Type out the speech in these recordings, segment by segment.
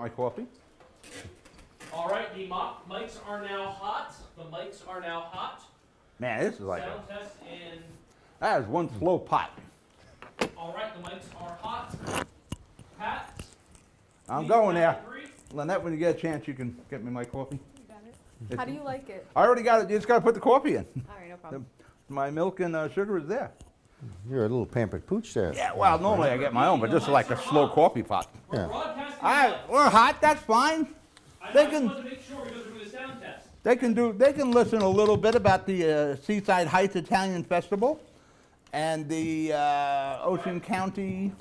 My coffee. All right, the mics are now hot. The mics are now hot. Man, this is like Sound test and. that is one slow pot. All right, the mics are hot. Pat. I'm please going count there. to 3. Lynette, when you get a chance, you can get me my coffee. You got it. How do you like it? I already got it. You just got to put the coffee in. All right, no problem. My milk and sugar is there. You're a little pampered pooch there. Yeah, well, normally I get my own, but this is like a slow coffee pot. We're Yeah. broadcasting. All right, live. we're hot. That's fine. I they just can- wanted to make sure because we're doing a sound test. They can listen a little bit about the Seaside Heights Italian Festival and the Ocean County.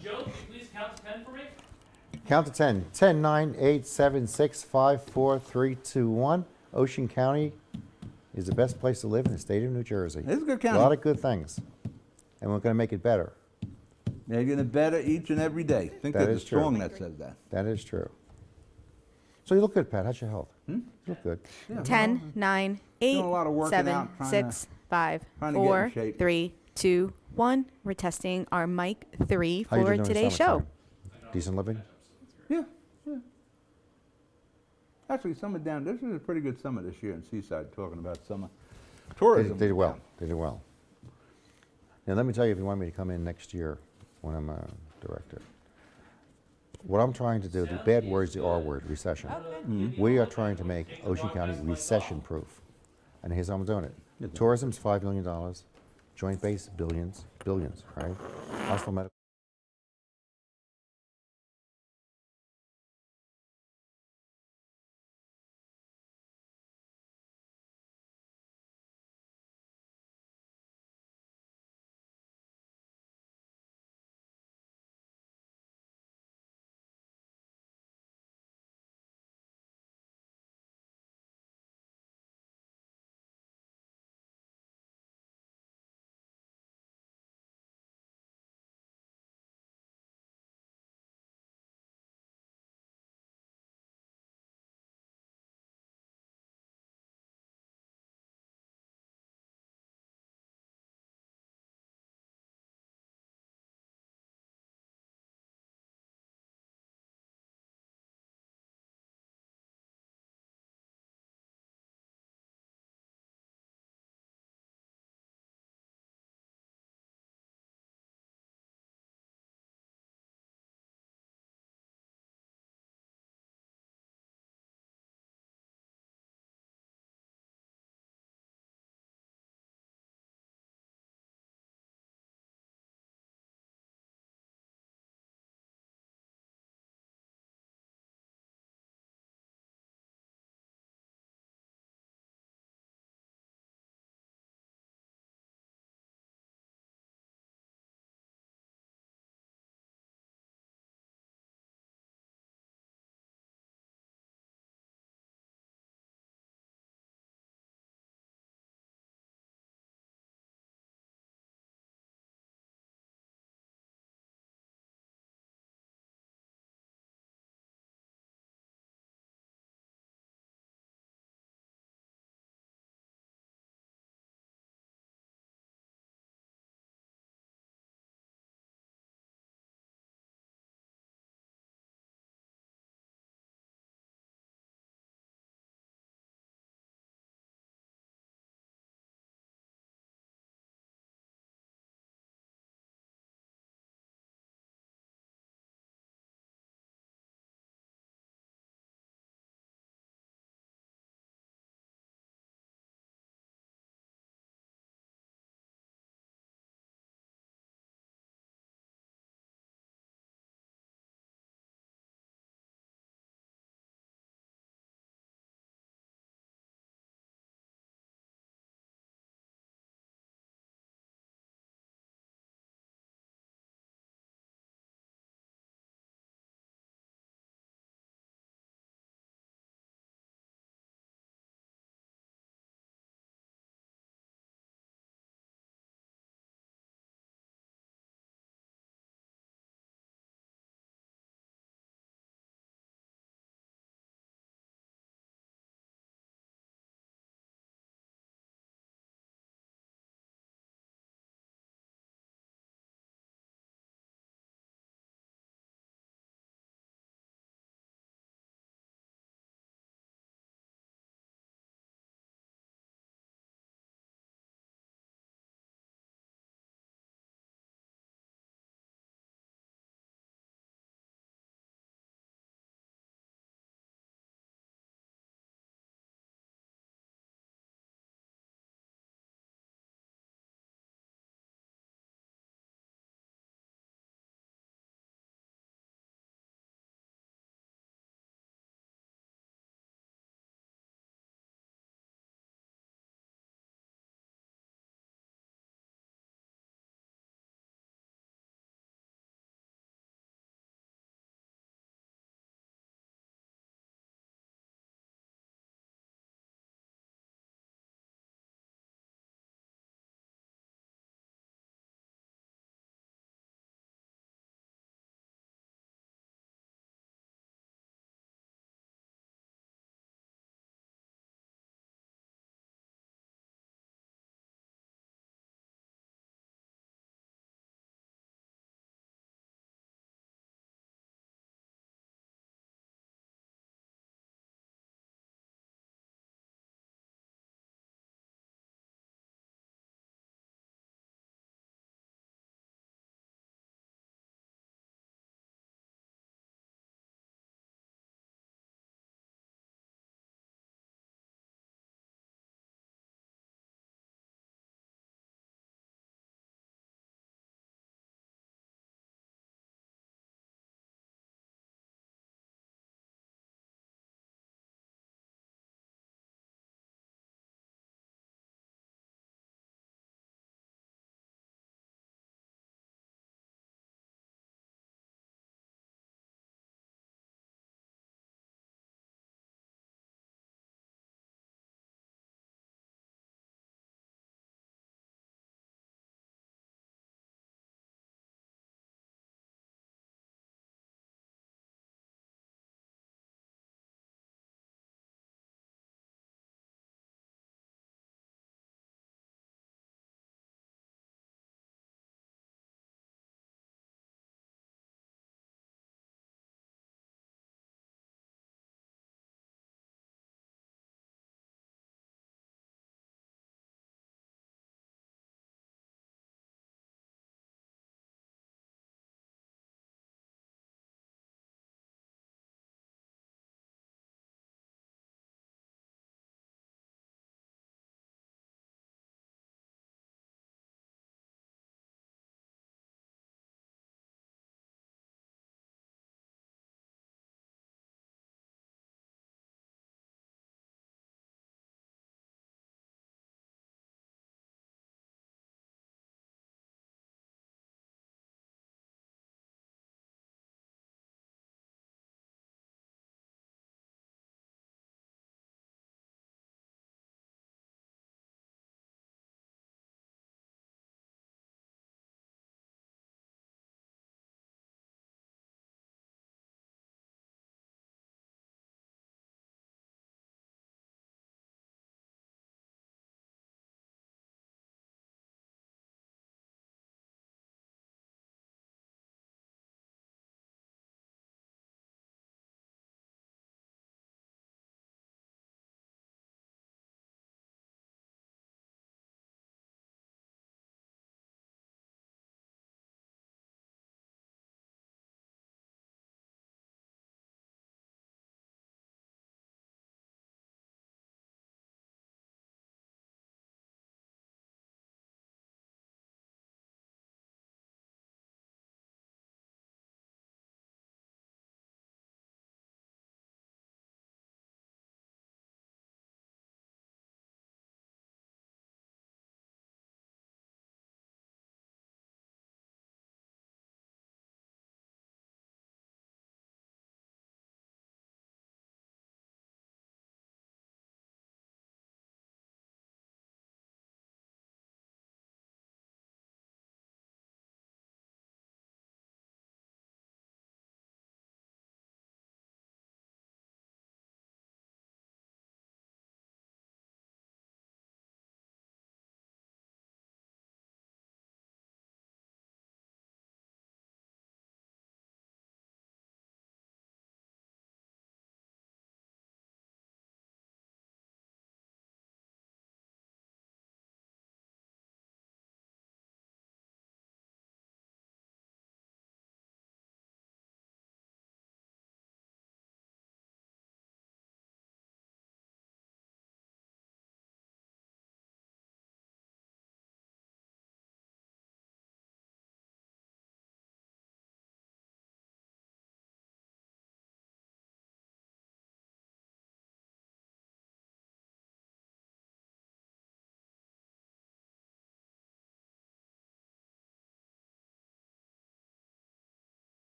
Joe, can you please count to 10 for me? Count to 10. 10, 9, 8, 7, 6, 5, 4, 3, 2, 1. Ocean County is the best place to live in the state of New Jersey. It's a good A county. lot of good things. And we're going to make it better. Making it better each and every day. I think That there's a is true. song that says that. That is true. So you look good, Pat. How's your health? Hmm? You look good. Yeah, 10, 9, 8, Doing a lot of working 7, out, trying 6, 5, trying to get in 4, shape. 3, 2, 1. We're testing our mic 3 How you for doing in the today's show. summertime? Decent living? Yeah, yeah. Actually, summer down. This is a pretty good summer this year in Seaside. Talking about summer They, tourism. they did well. They did well. Now let me tell you, if you want me to come in next year when I'm a director, what I'm trying to do, the bad word is the R word, recession. We are trying to make Ocean County recession-proof. And here's how I'm doing it. Tourism's $5 million. Joint base, billions, right? Hospital medical.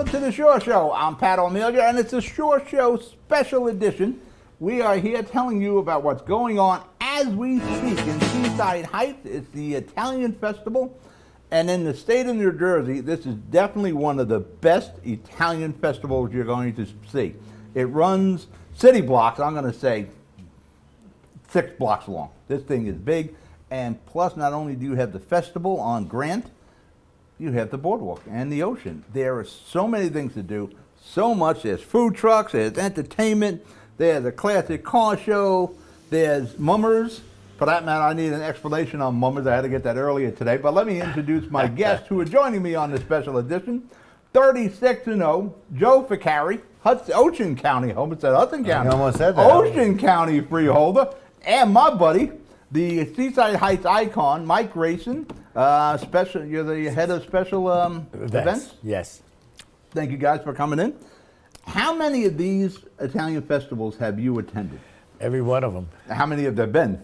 to the Shore Show. I'm Pat O'Melia, and it's a Shore Show special edition. We are here telling you about what's going on as we speak in Seaside Heights. It's the Italian Festival, and in the state of New Jersey, this is definitely one of the best Italian festivals you're going to see. It runs city blocks, I'm going to say 6 blocks long. This thing is big, and plus not only do you have the festival on Grant, you have the boardwalk and the ocean. There are so many things to do, so much. There's food trucks, there's entertainment, there's a classic car show, there's mummers. For that matter, I need an explanation on mummers. I had to get that earlier today. But let me introduce my guests who are joining me on this special edition. 36-0, Joe Ficari, Ocean County, almost said Hudson County. You almost said that. Ocean County freeholder, and my buddy, the Seaside Heights icon, Mike Grayson. You're the head of special events? Yes. Thank you guys for coming in. How many of these Italian festivals have you attended? Every one of them. How many have there been?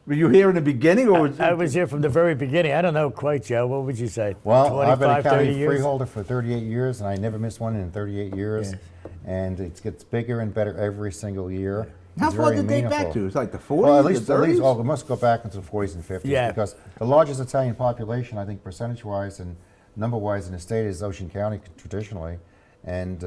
Were you here in the beginning, or was I was here from the very beginning. I don't know quite, Joe. What would you say? Well, I've been a 30 county years? freeholder for 38 years, and I never missed one in 38 years. Yes. And it gets bigger and better every single year. How It's far very does it date back meaningful. to? It's like the 40s, Well, the 30s? oh, we must go back into the 40s and 50s. Yeah. Because the largest Italian population, I think, percentage-wise and number-wise in the state is Ocean County traditionally, and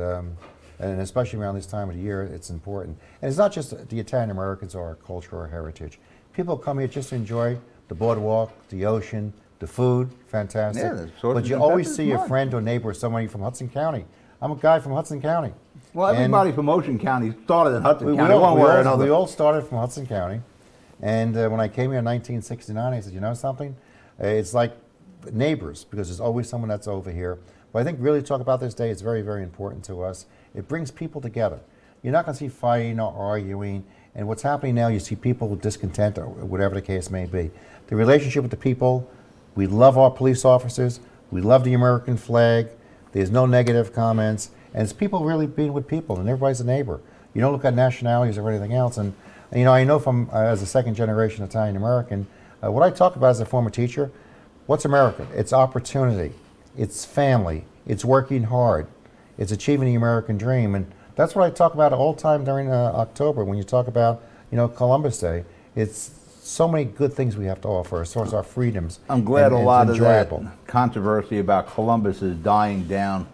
especially around this time of the year, it's important. And it's not just the Italian Americans or our culture or heritage. People come here just to enjoy the boardwalk, the ocean, the food, fantastic. Yeah, the sausage but you and always peppers, see a mine. friend or neighbor or somebody from Hudson County. I'm a guy from Hudson County. Well, And- everybody from Ocean County started in Hudson we County, all, one we way or all- another. we all started from Hudson County, and when I came here in 1969, I said, you know something? It's like neighbors, because there's always someone that's over here. But I think really to talk about this day, it's very, very important to us. It brings people together. You're not going to see fighting or arguing, and what's happening now, you see people with discontent or whatever the case may be. The relationship with the people, we love our police officers, we love the American flag, there's no negative comments, and it's people really being with people, and everybody's a neighbor. You don't look at nationalities or anything else. And you know, I know from as a second generation Italian American, what I talk about as a former teacher, what's America? It's opportunity, it's family, it's working hard, it's achieving the American dream, and that's what I talk about all the time during October when you talk about, you know, Columbus Day. It's so many good things we have to offer as far as our freedoms. I'm glad and a it's lot of that enjoyable. controversy about Columbus is dying down.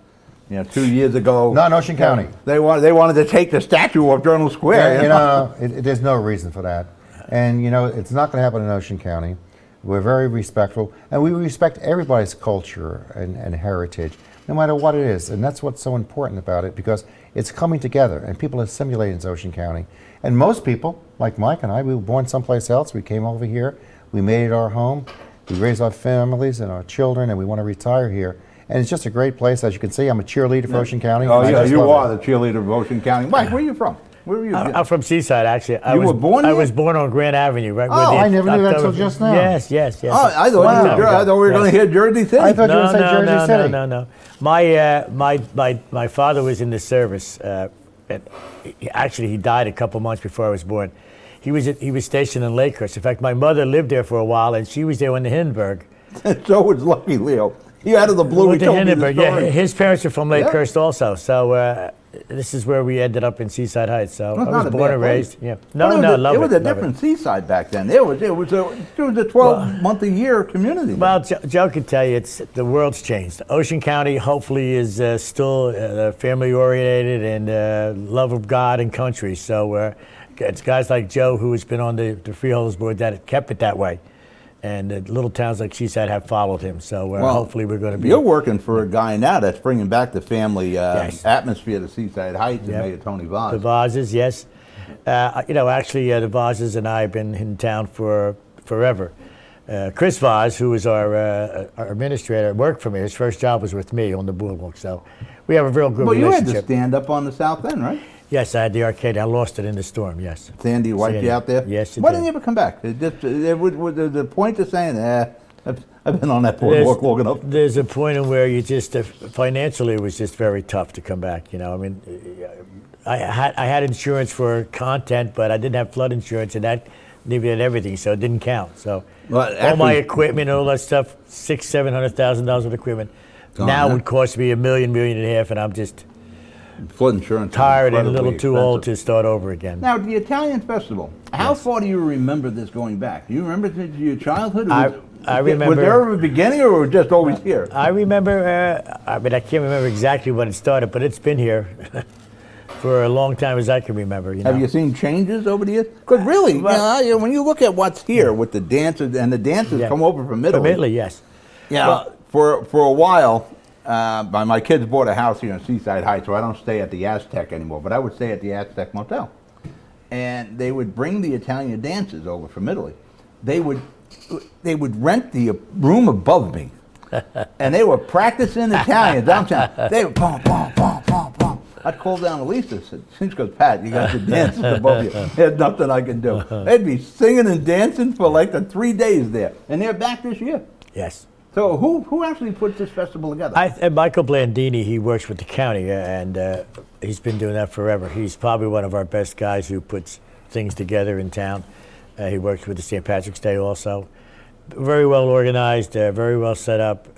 You know, 2 years ago, Not in Ocean County. they wanted to take the statue off Journal Square. Yeah, you know, there's no reason for that. And, you know, it's not going to happen in Ocean County. We're very respectful, and we respect everybody's culture and heritage, no matter what it is. And that's what's so important about it, because it's coming together, and people assimilate in Ocean County. And most people, like Mike and I, we were born someplace else. We came over here. We made it our home. We raised our families and our children, and we want to retire here. And it's just a great place. As you can see, I'm a cheerleader for Ocean County. Oh, and I yeah, just you love are it. the cheerleader of Ocean County. Mike, where are you from? Where were you? I'm from Seaside, actually. You were born I here? was born on Grand Avenue, right? Oh, where I never knew that October- till just now. Yes, yes, yes. Oh, I thought, Wow. I thought we were going to hear Jersey City. I thought you were No, going to say no, Jersey no, City. no, no, no. My father was in the service. Actually, he died a couple months before I was born. He was stationed in Lakehurst. In fact, my mother lived there for a while, and she was there when the Hindenburg. So was Lucky Leo. He out of the blue, he With the told me the Hindenburg, yeah. story. His parents are from Yeah. Lakehurst also. So this is where we ended up in Seaside Heights. So Well, it's I not was a born bad and place. raised. Yeah. But No, no, love it. It was a love different seaside back then. It was a 12-month-a-year community. Well, Joe can tell you, the world's changed. Ocean County, hopefully, is still family-oriented and love of God and country. So it's guys like Joe, who has been on the Freeholders Board, that have kept it that way. And little towns like Seaside have followed him. So hopefully we're going to be... You're working for a guy now that's bringing back the family Yes. atmosphere to Seaside Heights and Yep. Mayor Tony Vaz. The Vazes, yes. You know, actually, the Vazes and I have been in town for forever. Chris Vaz, who was our administrator, worked for me. His first job was with me on the boardwalk. So we have a real good Well, you had to relationship. stand up on the south end, right? Yes, I had the arcade. I lost it in the storm, yes. Sandy wiped Sandy. you out there? Yes, it Why did. didn't you ever come back? There was the point to saying, I've been on that boardwalk long enough. There's a point in where you just, financially, it was just very tough to come back. You know, I mean, I had insurance for content, but I didn't have flood insurance, and that needed everything, so it didn't count. So Well, all my actually- equipment and all that stuff, $600,000-$700,000 of equipment, Gone, now huh? it would cost me $1 million, $1.5 million, and I'm just Flood insurance. is tired and a little incredibly too old expensive. to start over again. Now, the Italian festival, how far do you remember this going back? Do you remember your childhood? I Was remember- there ever a beginning, or was it just always here? I remember, I can't remember exactly when it started, but it's been here for a long time as I can remember. You know? Have you seen changes over the years? Because really, when you look at what's here with the dances, and the dances Yeah. come over from Italy. From Italy, yes. Yeah. Well- For a while, my kids bought a house here in Seaside Heights, so I don't stay at the Aztec anymore, but I would stay at the Aztec Motel. And they would bring the Italian dances over from Italy. They would rent the room above me, and they were practicing Italian downtown. They were pom pom pom pom pom. I'd call down Elisa and said, she goes, Pat, you got the dances above you. There's nothing I can do. They'd be singing and dancing for like the 3 days there, and they're back this year. Yes. So who actually puts this festival together? Michael Blandini, he works with the county, and he's been doing that forever. He's probably one of our best guys who puts things together in town. He works with the St. Patrick's Day also. Very well organized, very well set up.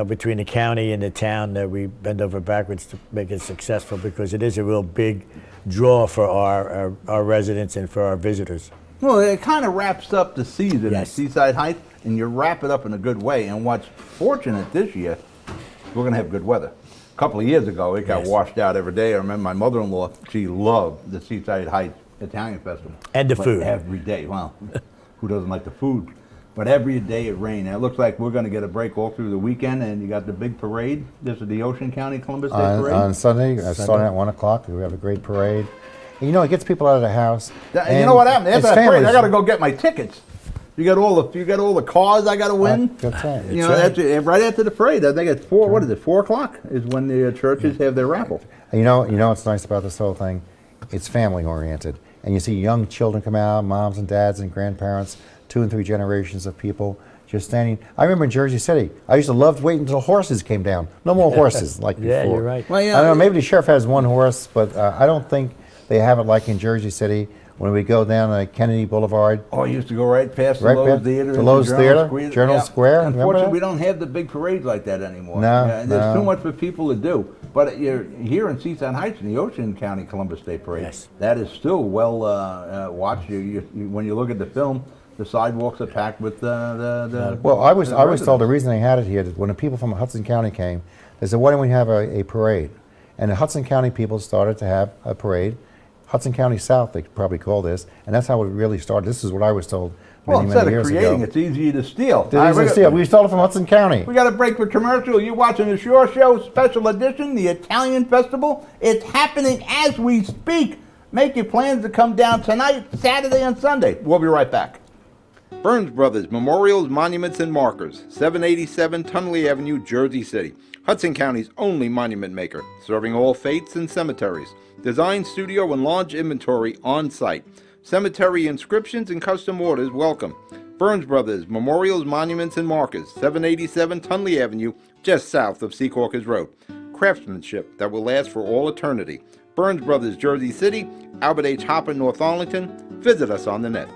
Between the county and the town, we bend over backwards to make it successful because it is a real big draw for our residents and for our visitors. Well, it kind of wraps up the season Yes. at Seaside Heights, and you wrap it up in a good way. And what's fortunate this year, we're going to have good weather. A couple of years ago, it got Yes. washed out every day. I remember my mother-in-law, she loved the Seaside Heights Italian Festival. And the But food. every day. Well, who doesn't like the food? But every day it rained. And it looks like we're going to get a break all through the weekend, and you got the big parade. This is the Ocean County Columbus Day Parade. On Sunday, starting at 1 o'clock, we have a great parade. And, it gets people out of the house. You know what happened? After It's that parade, I families. got to go get my tickets. You got all the cars I got to win. That's right. You know, right. that's right after the parade. I think it's 4. What is it? 4 o'clock is when the churches have their raffle. And you know what's nice about this whole thing? It's family oriented. And you see young children come out, moms and dads and grandparents, 2 and 3 generations of people just standing. I remember in Jersey City, I used to love waiting until horses came down. No more horses like before. Yeah, you're right. Well, I don't know, maybe the sheriff has 1 horse, but I don't think they have it like in Jersey City when we go down Kennedy Boulevard. Oh, I used to go right past Right the Lowe's past Theater. the and Lowe's Journal Theater, Square. Journal Square, remember Unfortunately, that? we don't have the big parades like that anymore. No, There's no. too much for people to do. But you're here in Seaside Heights in the Ocean County Columbus Day Parade. Yes. That is still well watched. When you look at the film, the sidewalks are packed with the Well, I was the told the residents. reason they had it here, that when the people from Hudson County came, they said, why don't we have a parade? And the Hudson County people started to have a parade. Hudson County South, they probably call this, and that's how it really started. This is what I was told Well, many, instead many of years creating, ago. it's easier to steal. It is a steal. We stole it from Hudson County. We got a break for commercial. You're watching the Shore Show Special Edition, the Italian Festival. It's happening as we speak. Make your plans to come down tonight, Saturday, and Sunday. We'll be right back. Burns Brothers Memorials, Monuments, and Markers, 787 Tunley Avenue, Jersey City. Hudson County's only monument maker, serving all faiths and cemeteries. Design, studio, and large inventory on site. Cemetery inscriptions and custom orders welcome. Burns Brothers Memorials, Monuments, and Markers, 787 Tunley Avenue, just south of Secaucus Road. Craftsmanship that will last for all eternity. Burns Brothers, Jersey City, Albert H. Hopper, North Arlington. Visit us on the net.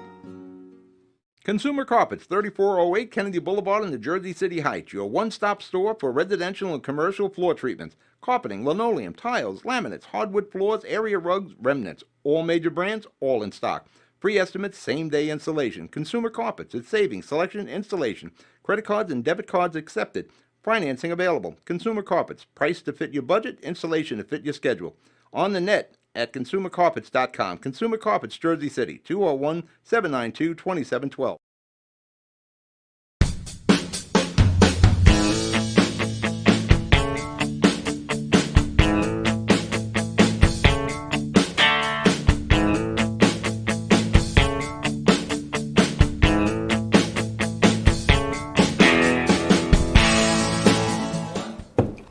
Consumer Carpets, 3408 Kennedy Boulevard in the Jersey City Heights, your one-stop store for residential and commercial floor treatments, carpeting, linoleum, tiles, laminates, hardwood floors, area rugs, remnants, all major brands, all in stock. Free estimates, same-day installation. Consumer Carpets, it's savings, selection, installation. Credit cards and debit cards accepted. Financing available. Consumer Carpets, price to fit your budget, installation to fit your schedule. On the net at consumercarpets.com. Consumer Carpets, Jersey City, 201-792-2712.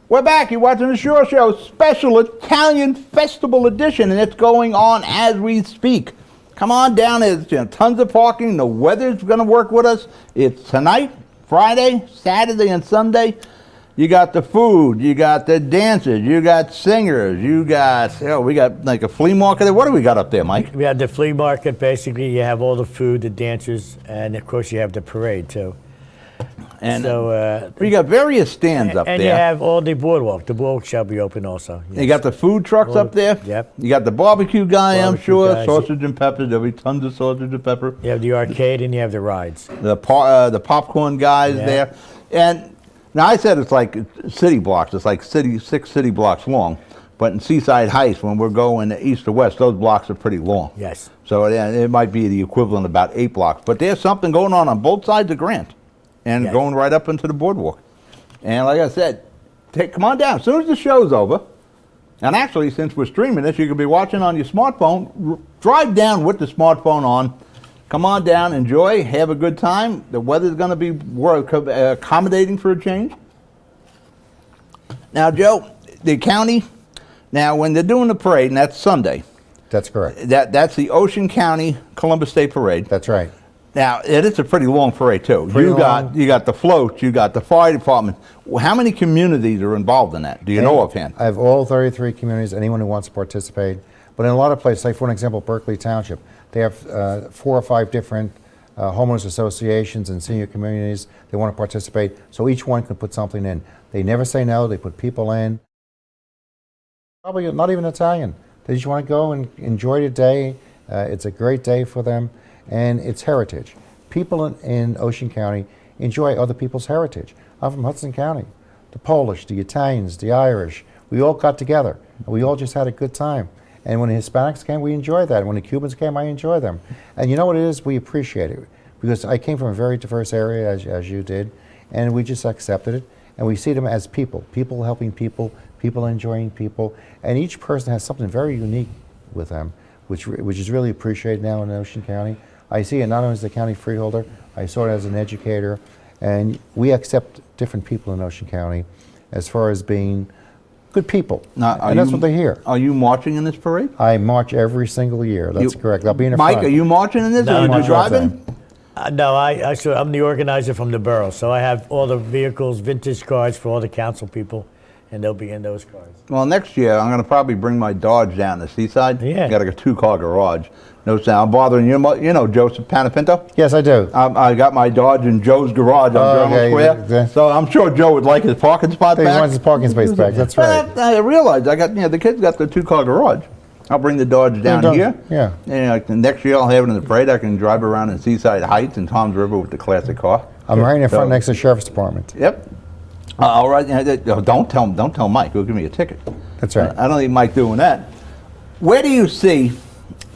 We're back. You're watching the Shore Show Special Italian Festival Edition, and it's going on as we speak. Come on down. There's tons of parking. The weather's going to work with us. It's tonight, Friday, Saturday, and Sunday. You got the food. You got the dancers. You got singers. You got, we got like a flea market. What do we got up there, Mike? We have the flea market, basically. You have all the food, the dancers, and of course you have the parade, too. And So, you got various stands up and there. you have all the boardwalk. The boardwalk shall be open also. You got the food trucks All up there. yep. You got the barbecue guy, I'm Barbecue sure. guys. Sausage and peppers. There'll be tons of sausage and pepper. You have the arcade and you have the rides. The popcorn guys Yeah. there. And now I said it's like city blocks. It's like 6 city blocks long. But in Seaside Heights, when we're going east to west, those blocks are pretty long. Yes. So yeah, it might be the equivalent of about 8 blocks. But there's something going on both sides of Grant and Yes. going right up into the boardwalk. And like I said, come on down. As soon as the show's over, and actually, since we're streaming this, you can be watching on your smartphone. Drive down with the smartphone on. Come on down, enjoy, have a good time. The weather's going to be accommodating for a change. Now, Joe, the county, now when they're doing the parade, and that's Sunday, That's correct. that's the Ocean County Columbus Day Parade. That's right. Now, it is a pretty long parade, too. Pretty you long. got the floats, you got the fire department. How many communities are involved in that? Do you know offhand? I have all 33 communities, anyone who wants to participate. But in a lot of places, like for an example, Berkeley Township, they have 4 or 5 different homeowners associations and senior communities. They want to participate, so each one can put something in. They never say no, they put people in. Probably not even Italian. They just want to go and enjoy the day. It's a great day for them, and it's heritage. People in Ocean County enjoy other people's heritage. I'm from Hudson County. The Polish, the Italians, the Irish, we all got together, and we all just had a good time. And when the Hispanics came, we enjoyed that. And when the Cubans came, I enjoyed them. And you know what it is? We appreciate it. Because I came from a very diverse area, as you did, and we just accepted it. And we see them as people helping people, people enjoying people. And each person has something very unique with them, which is really appreciated now in Ocean County. I see it not only as a county freeholder, I saw it as an educator. And we accept different people in Ocean County as far as being good people. Now, and that's what they hear. Are you marching in this parade? I march every single year. That's correct. I'll be in the Mike, front. are you marching in this? No, Are you I'm driving? No, I'm the organizer from the borough, so I have all the vehicles, vintage cars for all the council people, and they'll be in those cars. Well, next year I'm going to probably bring my Dodge down to Seaside. Yeah. Got a 2-car garage. No sound bothering you. You know Joseph Panapinto? Yes, I do. I got my Dodge in Joe's garage on Drummer okay, Square. yeah. So I'm sure Joe would like his parking spot He back. wants his parking space back. That's right. But I realized the kids got the 2-car garage. I'll bring the Dodge down Dodge, here. yeah. And next year I'll have it in the parade. I can drive around in Seaside Heights and Tom's River with the classic car. I'm right in front So- next to the Sheriff's Department. Yep. All right. Don't tell Mike. He'll give me a ticket. That's right. I don't need Mike doing that. Where do you see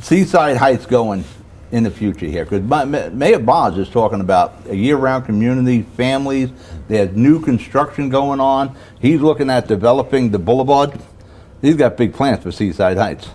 Seaside Heights going in the future here? Because Mayor Bonds is talking about a year-round community, families. There's new construction going on. He's looking at developing the boulevard. He's got big plans for Seaside Heights.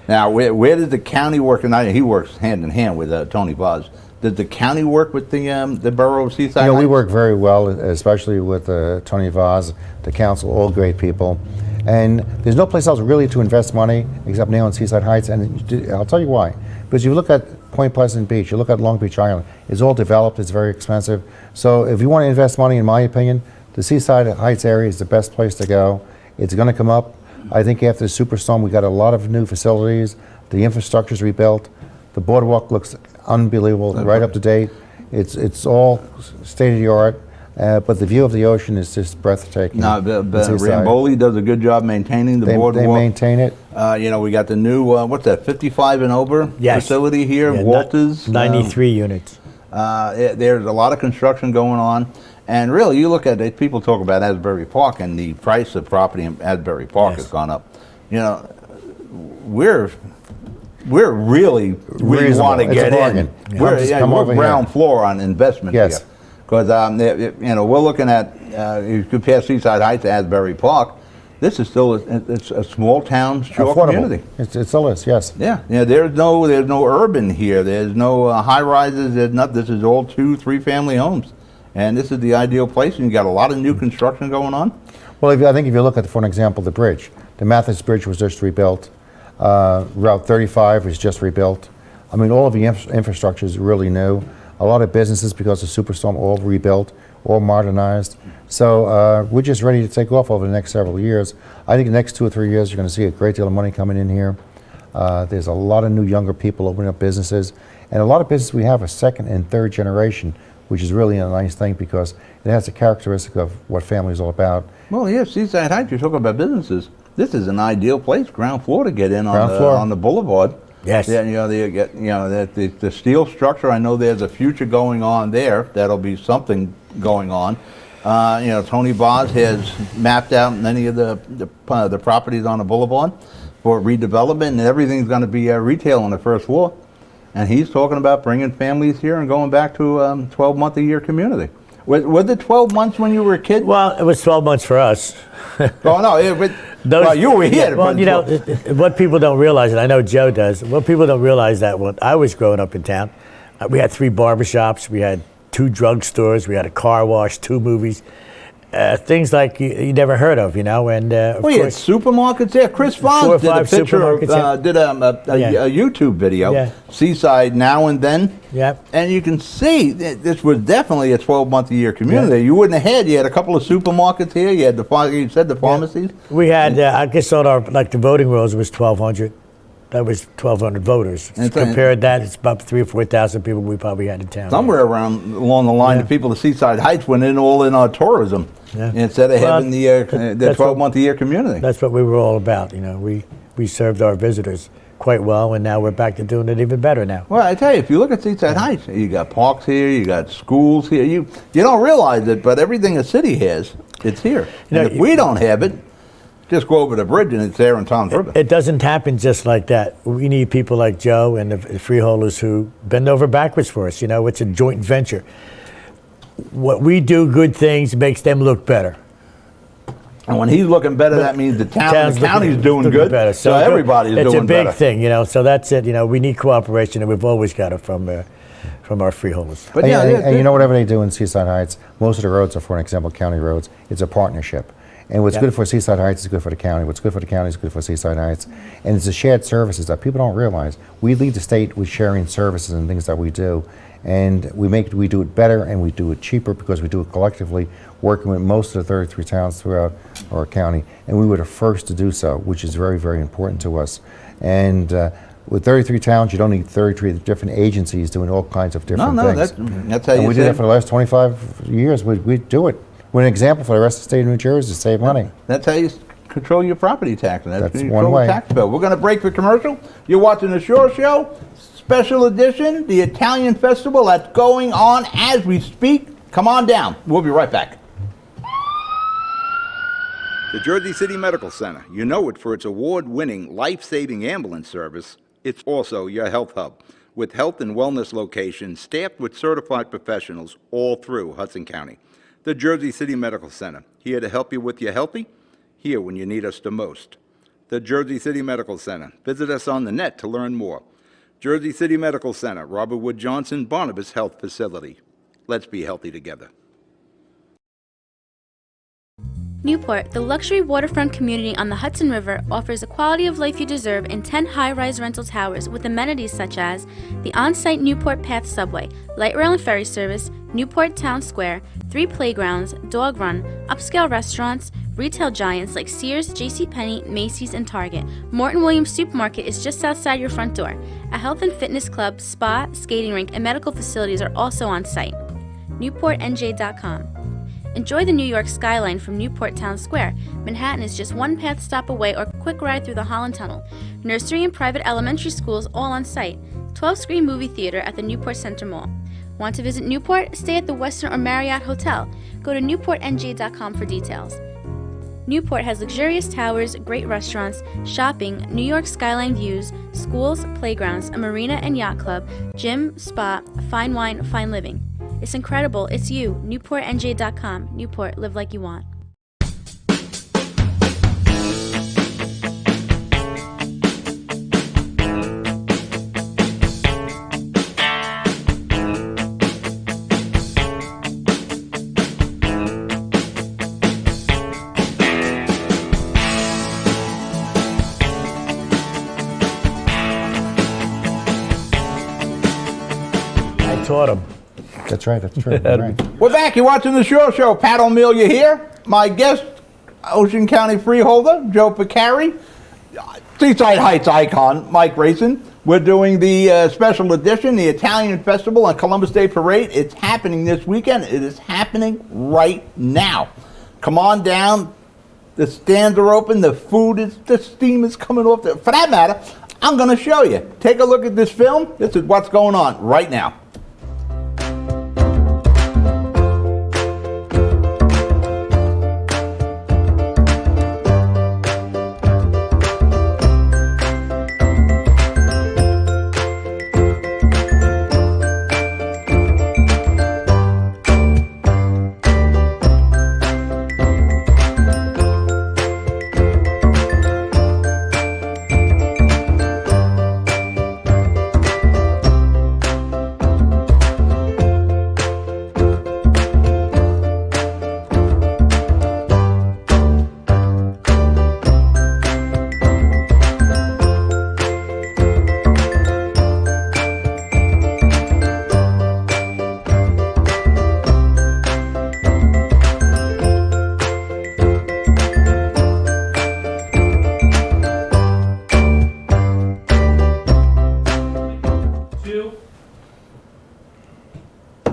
Now, where does the county work? And he works hand in hand with Tony Vaz. Does the county work with the borough of Seaside You know, Heights? we work very well, especially with Tony Vaz, the council, all great people. And there's no place else really to invest money except now in Seaside Heights. And I'll tell you why. Because you look at Point Pleasant Beach, you look at Long Beach Island, it's all developed, it's very expensive. So if you want to invest money, in my opinion, the Seaside Heights area is the best place to go. It's going to come up. I think after the Superstorm, we got a lot of new facilities. The infrastructure's rebuilt. The boardwalk looks unbelievable, right up to date. It's all state of the art, but the view of the ocean is just breathtaking. No, in Seaside. Ramboli does a good job maintaining the boardwalk. They maintain it. We got the new, what's that, 55 and over Yes. facility here, Yeah, Walters. 93 units. There's a lot of construction going on. And really, you look at it, people talk about Asbury Park, and the price of property in Asbury Park Yes. has gone up. You know, we're really, we Reasonable. want to It's a get in. bargain. Yeah. We're, Just come we're over here. ground floor on investment Yes. here. Because, we're looking at, you compare Seaside Heights to Asbury Park, this is still, it's a small town, shore Affordable. community. It still is, yes. Yeah, there's no urban here. There's no high rises. There's not. This is all 2-3 family homes, and this is the ideal place. And you got a lot of new construction going on. Well, I think if you look at, for an example, the bridge, the Mathis Bridge was just rebuilt. Route 35 was just rebuilt. I mean, all of the infrastructure is really new. A lot of businesses, because of Superstorm, all rebuilt, all modernized. So we're just ready to take off over the next several years. I think the next 2 or 3 years, you're going to see a great deal of money coming in here. There's a lot of new younger people opening up businesses. And a lot of businesses we have are second and third generation which is really a nice thing because it has a characteristic of what family is all about. Well, yeah, Seaside Heights, you're talking about businesses. This is an ideal place, ground floor, to get in Ground floor. on the boulevard. Yes. Yeah, the steel structure, I know there's a future going on there. That'll be something going on. Tony Boz has mapped out many of the properties on the boulevard for redevelopment, and everything's going to be retail on the first floor. And he's talking about bringing families here and going back to 12-month-a-year community. Was it 12 months when you were a kid? Well, it was 12 months for us. Oh, no. Well, you were here. Yeah, well, what people don't realize, and I know Joe does, what people don't realize that when I was growing up in town, we had 3 barbershops, we had 2 drugstores, we had a car wash, 2 movies, things like you never heard of, and of Well, you had course, supermarkets there. Chris 4 or Fons did a 5 picture, supermarkets, yeah. did a YouTube video, Yeah. Seaside Now and Then. yeah. And you can see that this was definitely a 12-month-a-year community. Yeah. You wouldn't have had. You had a couple of supermarkets here. You had you said the pharmacies. We had, I guess on the voting rolls was 1,200. That was 1,200 voters. And so- Compared that, it's about 3,000 or 4,000 people we probably had in town. Somewhere around along the line, Yeah. the people of Seaside Heights went in all in on tourism Yeah. instead of Well, having the that's what- 12-month-a-year community. That's what we were all about. We served our visitors quite well, and now we're back to doing it even better now. Well, I tell you, if you look at Seaside Heights, you got parks here, you got schools here. You don't realize it, but everything a city has, it's here. You know, And if we don't have it, just go over the bridge and it's there in Tom's River. It doesn't happen just like that. We need people like Joe and the freeholders who bend over backwards for us. It's a joint venture. What we do, good things, makes them look better. And when he's looking better, that means the county's doing looking good. better. So everybody's doing better. It's a big thing, So that's it. We need cooperation, and we've always got it from our freeholders. But And whatever they do in Seaside Heights, most of the roads are, for an example, county roads. It's a partnership. And what's Yeah. good for Seaside Heights is good for the county. What's good for the county is good for Seaside Heights. And it's the shared services that people don't realize. We lead the state with sharing services and things that we do. And we do it better and we do it cheaper because we do it collectively, working with most of the 33 towns throughout our county. And we were the first to do so, which is very, very important to us. And with 33 towns, you don't need 33 different agencies doing all kinds of different No, things. that's how And you we did that for the last 25 years. We do it. We're an example for the rest of the state of New Jersey to save money. That's how you control your property tax. And That's how you one control way. the tax bill. We're going to break for commercial. You're watching the Shore Show, special edition, the Italian Festival that's going on as we speak. Come on down. We'll be right back. The Jersey City Medical Center. You know it for its award-winning, life-saving ambulance service. It's also your health hub, with health and wellness locations staffed with certified professionals all through Hudson County. The Jersey City Medical Center, here to help you with your healthy, here when you need us the most. The Jersey City Medical Center. Visit us on the net to learn more. Jersey City Medical Center, Robert Wood Johnson, Barnabas Health Facility. Let's be healthy together. Newport, the luxury waterfront community on the Hudson River, offers the quality of life you deserve in 10 high-rise rental towers with amenities such as the on-site Newport Path subway, light rail and ferry service, Newport Town Square, 3 playgrounds, dog run, upscale restaurants, retail giants like Sears, JCPenney, Macy's, and Target. Morton Williams Supermarket is just outside your front door. A health and fitness club, spa, skating rink, and medical facilities are also on site. NewportNJ.com. Enjoy the New York skyline from Newport Town Square. Manhattan is just one path stop away or quick ride through the Holland Tunnel. Nursery and private elementary schools all on site. 12-screen movie theater at the Newport Center Mall. Want to visit Newport? Stay at the Westin or Marriott Hotel. Go to NewportNJ.com for details. Newport has luxurious towers, great restaurants, shopping, New York skyline views, schools, playgrounds, a marina and yacht club, gym, spa, fine wine, fine living. It's incredible. It's you. NewportNJ.com. Newport. Live like you want. I taught him. That's right, that's true. Right. We're back. You're watching the Shore Show. Pat O'Melia here. My guest, Ocean County freeholder, Joe Picari. Seaside Heights icon, Mike Grayson. We're doing the special edition, the Italian Festival on Columbus Day Parade. It's happening this weekend. It is happening right now. Come on down. The stands are open. The steam is coming off. For that matter, I'm going to show you. Take a look at this film. This is what's going on right now.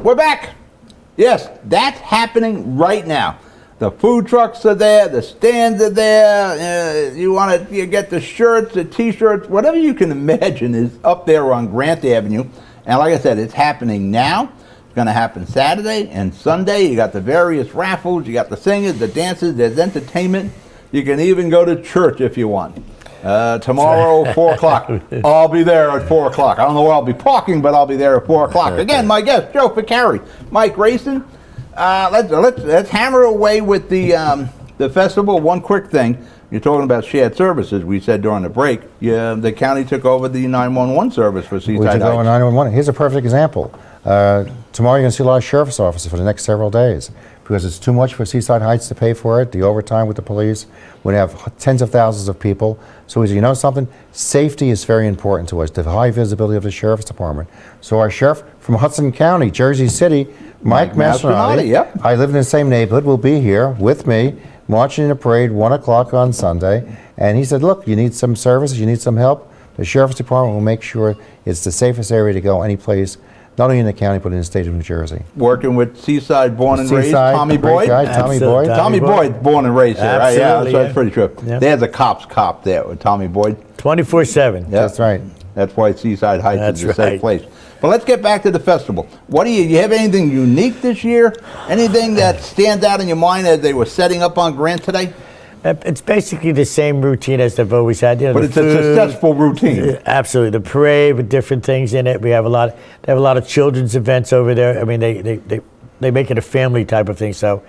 We're back. Yes, that's happening right now. The food trucks are there. The stands are there. You get the shirts, the T-shirts, whatever you can imagine is up there on Grant Avenue. And like I said, it's happening now. It's going to happen Saturday and Sunday. You got the various raffles. You got the singers, the dancers. There's entertainment. You can even go to church if you want. Tomorrow, 4 o'clock. I'll be there at 4 o'clock. I don't know where I'll be parking, but I'll be there at 4 o'clock. Again, my guest, Joe Ficarri, Mike Grayson. Let's hammer away with the festival. One quick thing. You're talking about shared services. We said during the break, the county took over the 911 service for Seaside We took over Heights. 911. Here's a perfect example. Tomorrow you're going to see a lot of sheriff's officers for the next several days because it's too much for Seaside Heights to pay for it, the overtime with the police. We have tens of thousands of people. So as you know something, safety is very important to us, the high visibility of the sheriff's department. So our sheriff from Hudson County, Jersey City, Mike Mastronati, yep. I live in the same neighborhood, will be here with me, marching in the parade 1 o'clock on Sunday. And he said, look, you need some services, you need some help. The sheriff's department will make sure it's the safest area to go any place, not only in the county, but in the state of New Jersey. Working with Seaside, born and raised, Seaside, Tommy great Boyd. guy, Tommy Boyd. Tommy Boyd, born and raised here, right? Yeah, Absolutely, so that's yeah. pretty true. Yep. There's a cop there with Tommy Boyd. 24/7. Yeah. That's right. That's why Seaside Heights That's is a safe right. place. But let's get back to the festival. What do you have anything unique this year? Anything that stands out in your mind as they were setting up on Grant today? It's basically the same routine as they've always had. You know, But the it's a food, successful routine. Absolutely, the parade with different things in it. We have a lot. They have a lot of children's events over there. I mean, they make it a family type of thing, so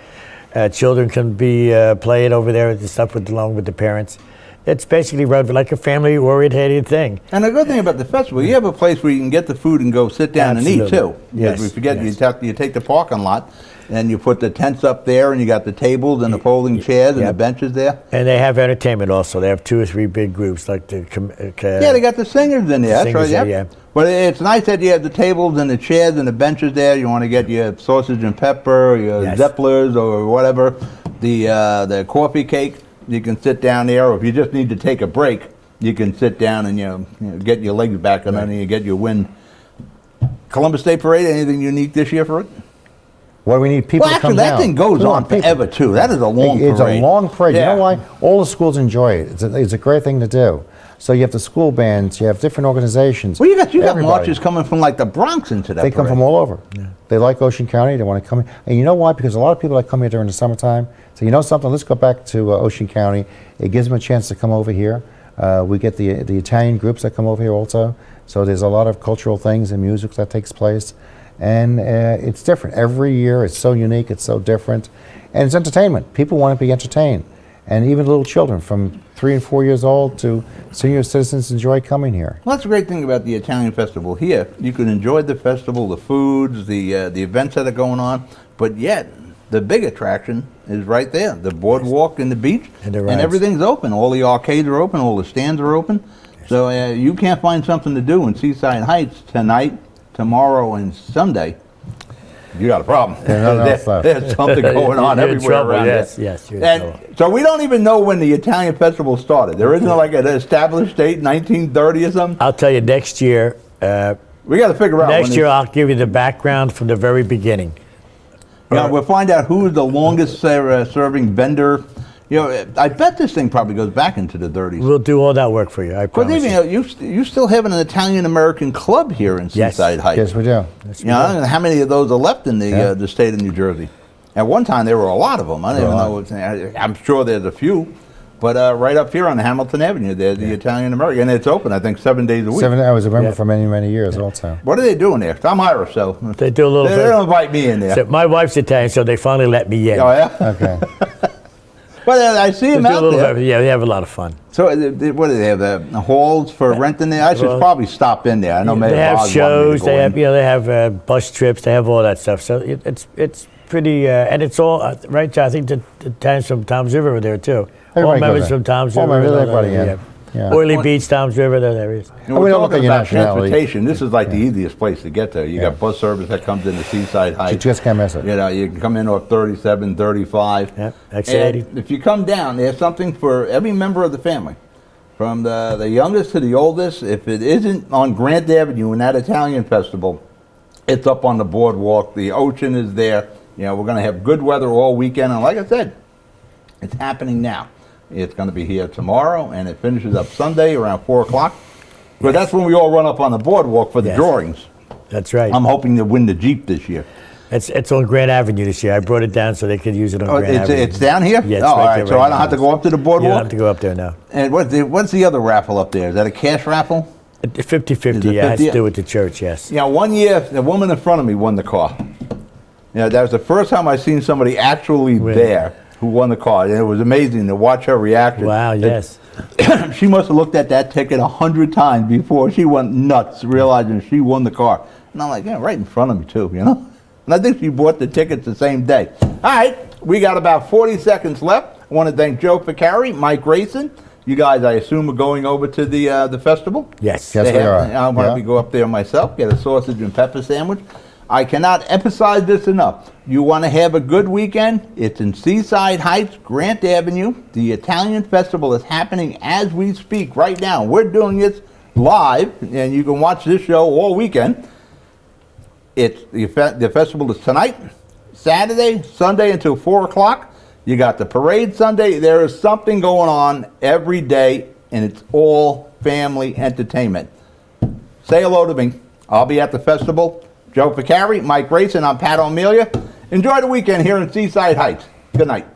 children can be playing over there and stuff along with the parents. It's basically run like a family-oriented thing. And the good thing about the festival, you have a place where you can get the food and go sit down and eat Absolutely. too. Because Yes, we forget yes. you take the parking lot and you put the tents up there and you got the tables and the folding chairs and the Yep. benches there. And they have entertainment also. They have 2 or 3 big groups like the. Yeah, they got the singers in there. That's Singers right. there, Yep. yeah. But it's nice that you have the tables and the chairs and the benches there. You want to get your sausage and pepper, your Yes. Zepplers or whatever, the coffee cake. You can sit down there, or if you just need to take a break, you can sit down and get your legs back, and then you get your wind. Columbus Day Parade. Anything unique this year for it? Well, we need people Well, to come actually, that down. thing goes Come on people. forever too. That is a long It's parade. a long parade. Yeah. You know why? All the schools enjoy it. It's a great thing to do. So you have the school bands, you have different organizations. Well, you got everybody. marches coming from like the Bronx into that. They come parade. from all over. They like Ocean County. They want to come in. And you know why? Because a lot of people that come here during the summertime say, you know something, let's go back to Ocean County. It gives them a chance to come over here. We get the Italian groups that come over here also. So there's a lot of cultural things and music that takes place. And it's different. Every year it's so unique, it's so different. And it's entertainment. People want to be entertained. And even little children from 3 and 4 years old to senior citizens enjoy coming here. Well, that's the great thing about the Italian festival here. You can enjoy the festival, the foods, the events that are going on, but yet the big attraction is right there, the boardwalk and the beach, And the and rides. everything's open. All the arcades are open, all the stands are open. So you can't find something to do in Seaside Heights tonight, tomorrow, and Sunday You got a problem. There's nothing else left. There's something going on You're in everywhere trouble, around yes, here. yes, you're in And trouble. so we don't even know when the Italian festival started. There isn't like an established date, 1930 or something. I'll tell you next year. We got to figure out. Next when year, it's- I'll give you the background from the very beginning. we'll find out who's the longest serving vendor. You know, I bet this thing probably goes back into the 30s. We'll do all that work for you. I Because promise even you. you still have an Italian American club here in Yes. Seaside Heights. Yes, we do. You know, I don't know how many of those are left in the state of New Jersey. At one time, there were a lot of them. I don't even know. I'm sure there's a few. But right up here on Hamilton Avenue, there's the Italian American. And it's open, I think, 7 days a week. I was a member Yeah. for many, many years also. What are they doing there? 'Cause I'm Irish, so They do a little they bit. don't invite me in there. So my wife's Italian, so they finally let me in. Oh, yeah? Okay. But I see They them do a out little there. bit, yeah, they have a lot of fun. So what do they have? Halls for renting there? I should Well, probably stop in there. I know Mayor They have Boggs wanted me to shows. go They in. have, they have bus trips. They have all that stuff. So it's pretty, and it's all right. Joe, I think the Italians from Tom's River are there too. Everybody All goes members there. from Tom's All River. members, and all that, everybody, yeah. Oily Beach, Tom's River. There he is. You know, We we're don't look talking at your about nationality. transportation. This is like the easiest place to get there. You got bus service that comes into Seaside You Heights. just can't miss it. You know, you can come in off 37, 35. Yep, exit And 80. if you come down, there's something for every member of the family. From the youngest to the oldest. If it isn't on Grant Avenue in that Italian festival, it's up on the boardwalk. The ocean is there. You know, we're going to have good weather all weekend. And like I said, it's happening now. It's going to be here tomorrow, and it finishes up Sunday around 4 o'clock. But that's when we all run up on the boardwalk for the Yes. drawings. That's right. I'm hoping to win the Jeep this year. It's on Grand Avenue this year. I brought it down so they could use it on Oh, Grand Avenue. it's down here? Yeah, it's Oh, all right right. there, So right I don't now. have to go up to the You boardwalk? don't have to go up there now. And what's the other raffle up there? Is that a cash raffle? 50-50, Is it yeah, it has 50? to do with the church, yes. You know, one year, the woman in front of me won the car. You know, that was the first time I seen somebody actually Really? there who won the car. And it was amazing to watch her reaction. Wow, yes. She must have looked at that ticket 100 times before she went nuts, realizing she won the car. And I'm like, yeah, right in front of me, too, you know? And I think she bought the tickets the same day. All right, we got about 40 seconds left. I want to thank Joe Ficari, Mike Grayson. You guys, I assume, are going over to the festival? Yes. Yes, They we have- are. I want Yeah. to go up there myself, get a sausage and pepper sandwich. I cannot emphasize this enough. You want to have a good weekend? It's in Seaside Heights, Grant Avenue. The Italian Festival is happening as we speak right now. We're doing it live, and you can watch this show all weekend. The festival is tonight, Saturday, Sunday until 4 o'clock. You got the parade Sunday. There is something going on every day, and it's all family entertainment. Say hello to me. I'll be at the festival. Joe Ficari, Mike Grayson, I'm Pat O'Melia. Enjoy the weekend here in Seaside Heights. Good night.